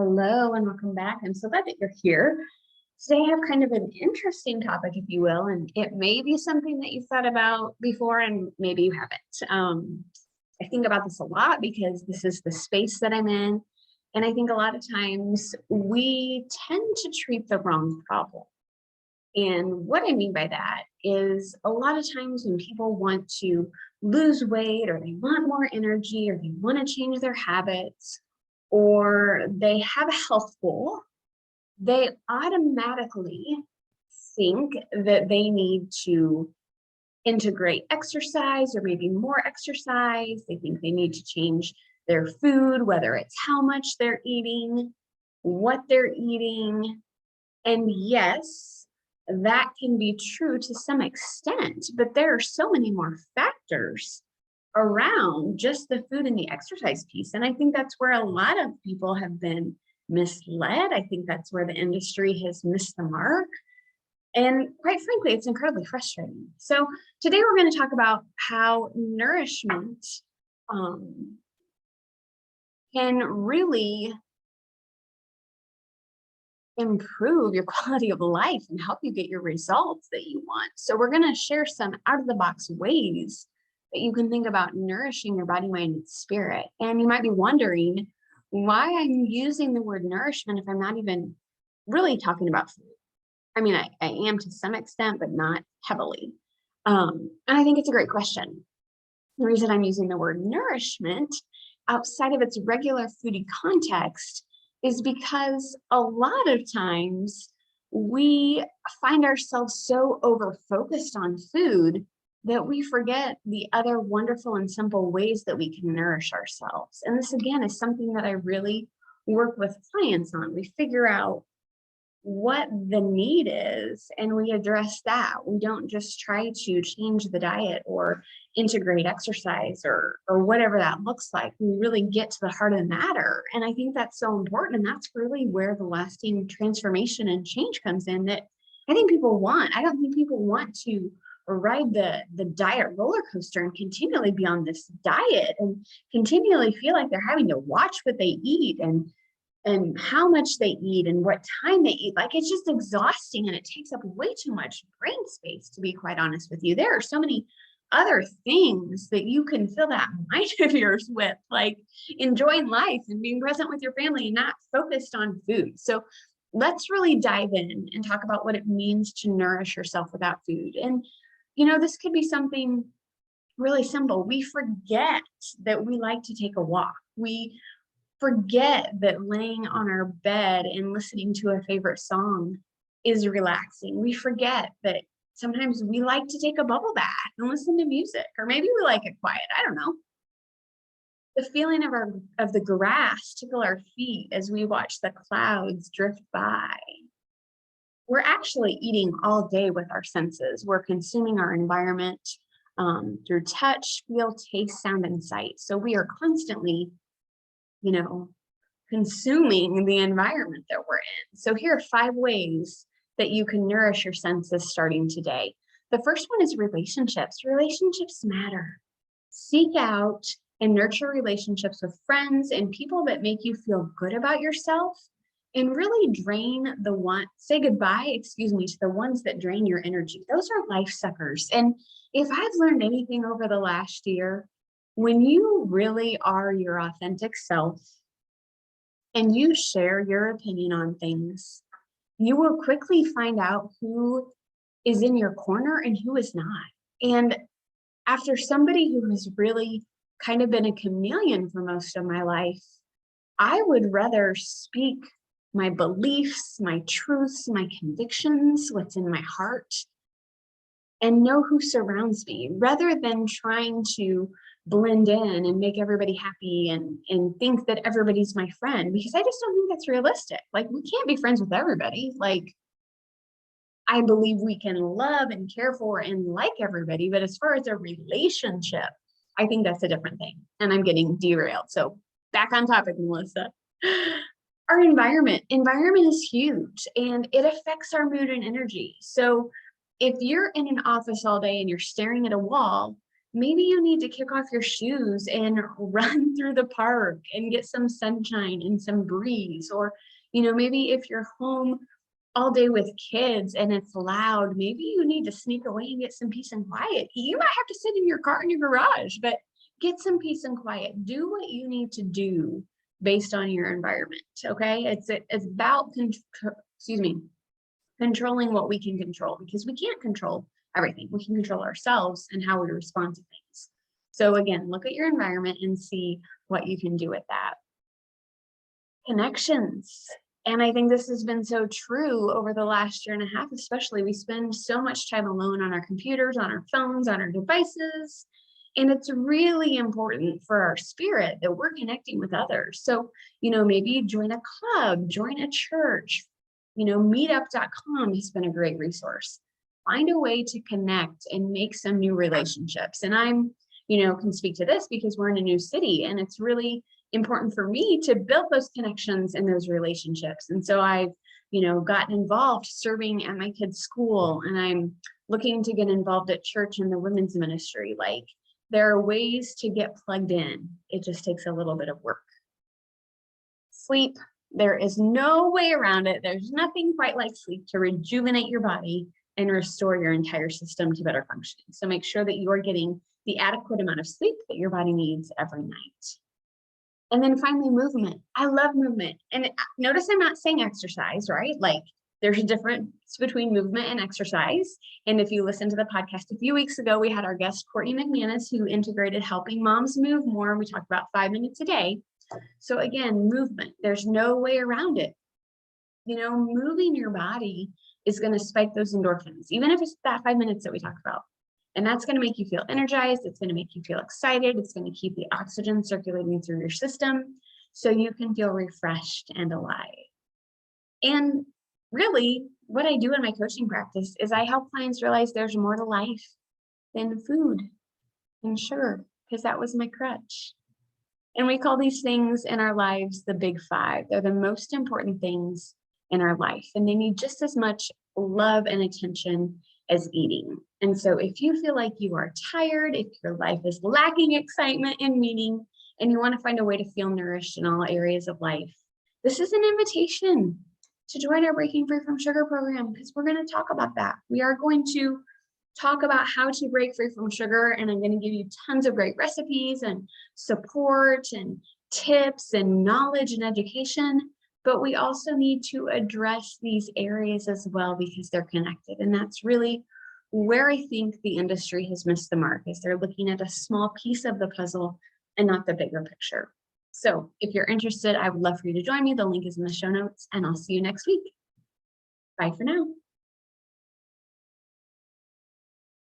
Hello and welcome back. I'm so glad that you're here. Today I have kind of an interesting topic, if you will, and it may be something that you've thought about before and maybe you haven't. I think about this a lot because this is the space that I'm in. And I think a lot of times we tend to treat the wrong problem. And what I mean by that is a lot of times when people want to lose weight or they want more energy or they want to change their habits or they have a health goal, they automatically think that they need to integrate exercise or maybe more exercise. They think they need to change their food, whether it's how much they're eating, what they're eating. And yes, that can be true to some extent, but there are so many more factors around just the food and the exercise piece. And I think that's where a lot of people have been misled. I think that's where the industry has missed the mark. And quite frankly, it's incredibly frustrating. So today we're going to talk about how nourishment can really improve your quality of life and help you get your results that you want. So we're going to share some out of the box ways that you can think about nourishing your body, mind, and spirit. And you might be wondering why I'm using the word nourishment if I'm not even really talking about food. I mean, I am to some extent, but not heavily. And I think it's a great question. The reason I'm using the word nourishment outside of its regular foodie context is because a lot of times we find ourselves so over focused on food that we forget the other wonderful and simple ways that we can nourish ourselves. And this again is something that I really work with clients on. We figure out what the need is and we address that. We don't just try to change the diet or integrate exercise or whatever that looks like. We really get to the heart of the matter. And I think that's so important. And that's really where the lasting transformation and change comes in that I think people want. I don't think people want to ride the diet roller coaster and continually be on this diet and continually feel like they're having to watch what they eat and how much they eat and what time they eat. Like, it's just exhausting and it takes up way too much brain space, to be quite honest with you. There are so many other things that you can fill that mind of yours with, like enjoying life and being present with your family and not focused on food. So let's really dive in and talk about what it means to nourish yourself without food. And, you know, this could be something really simple. We forget that we like to take a walk. We forget that laying on our bed and listening to a favorite song is relaxing. We forget that sometimes we like to take a bubble bath and listen to music, or maybe we like it quiet. I don't know. The feeling of the grass tickle our feet as we watch the clouds drift by. We're actually eating all day with our senses. We're consuming our environment through touch, feel, taste, sound, and sight. So we are constantly consuming the environment that we're in. So here are 5 ways that you can nourish your senses starting today. The first one is relationships. Relationships matter. Seek out and nurture relationships with friends and people that make you feel good about yourself and really say goodbye, to the ones that drain your energy. Those are life suckers. And if I've learned anything over the last year, when you really are your authentic self and you share your opinion on things, you will quickly find out who is in your corner and who is not. And after somebody who has really kind of been a chameleon for most of my life, I would rather speak my beliefs, my truths, my convictions, what's in my heart, and know who surrounds me rather than trying to blend in and make everybody happy and think that everybody's my friend, because I just don't think that's realistic. Like, we can't be friends with everybody. Like, I believe we can love and care for and like everybody, but as far as a relationship, I think that's a different thing. And I'm getting derailed. So back on topic, Melissa. Our environment is huge and it affects our mood and energy. So if you're in an office all day and you're staring at a wall, Maybe you need to kick off your shoes and run through the park and get some sunshine and some breeze. Or, maybe if you're home all day with kids and it's loud, maybe you need to sneak away and get some peace and quiet. You might have to sit in your car in your garage, but get some peace and quiet. Do what you need to do based on your environment. Okay. It's about, controlling what we can control, because we can't control everything. We can control ourselves and how we respond to things. So again, look at your environment and see what you can do with that. Connections. And I think this has been so true over the last year and a half, especially. We spend so much time alone on our computers, on our phones, on our devices. And it's really important for our spirit that we're connecting with others. So, maybe join a club, join a church. Meetup.com has been a great resource. Find a way to connect and make some new relationships. And I'm, can speak to this because we're in a new city, and it's really important for me to build those connections and those relationships. And so I've, gotten involved serving at my kids' school, and I'm looking to get involved at church in the women's ministry. Like, there are ways to get plugged in. It just takes a little bit of work. Sleep. There is no way around it. There's nothing quite like sleep to rejuvenate your body and restore your entire system to better functioning. So make sure that you are getting the adequate amount of sleep that your body needs every night. And then finally, movement. I love movement. And notice I'm not saying exercise, right? Like, there's a difference between movement and exercise. And if you listen to the podcast a few weeks ago, we had our guest, Courtney McManus, who integrated helping moms move more. We talked about 5 minutes a day. So again, movement, there's no way around it. Moving your body is going to spike those endorphins, even if it's that 5 minutes that we talked about. And that's going to make you feel energized. It's going to make you feel excited. It's going to keep the oxygen circulating through your system so you can feel refreshed and alive. And really, what I do in my coaching practice is I help clients realize there's more to life than food and sugar, because that was my crutch. And we call these things in our lives the big five. They're the most important things in our life, and they need just as much love and attention as eating. And so if you feel like you are tired, if your life is lacking excitement and meaning, and you want to find a way to feel nourished in all areas of life, this is an invitation to join our Breaking Free from Sugar program, because we're going to talk about that. We are going to talk about how to break free from sugar, and I'm going to give you tons of great recipes and support and tips and knowledge and education. But we also need to address these areas as well, because they're connected. And that's really where I think the industry has missed the mark, is they're looking at a small piece of the puzzle and not the bigger picture. So if you're interested, I would love for you to join me. The link is in the show notes, and I'll see you next week. Bye for now.